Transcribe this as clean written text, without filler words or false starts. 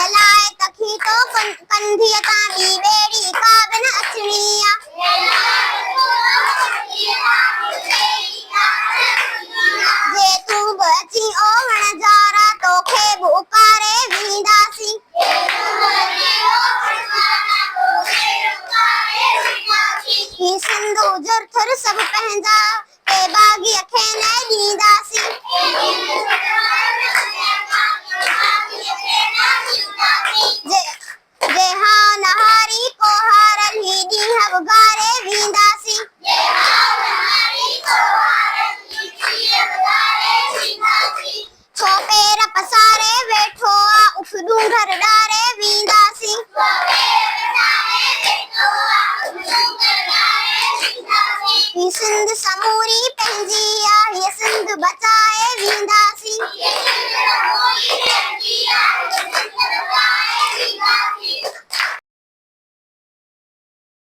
कहलाए तखी तो कंधिया तांबी बेड़ी काबन अचनिया जे तू बची ओवण जारा तो खे बुकारे वींदासी ही सिंधु जरथर सब पंहिंजा ते बागी खे न ॾींदासी जे हाँ नहारी को हारल ही ॾींहं गुज़ारे वींदासी छो पेर पसारे वेठो आ उठ डूंगर ॾारे वींदासी ही सिंध समूरी पंहिंजी आ हीअ सिंध बचाए वींदासी।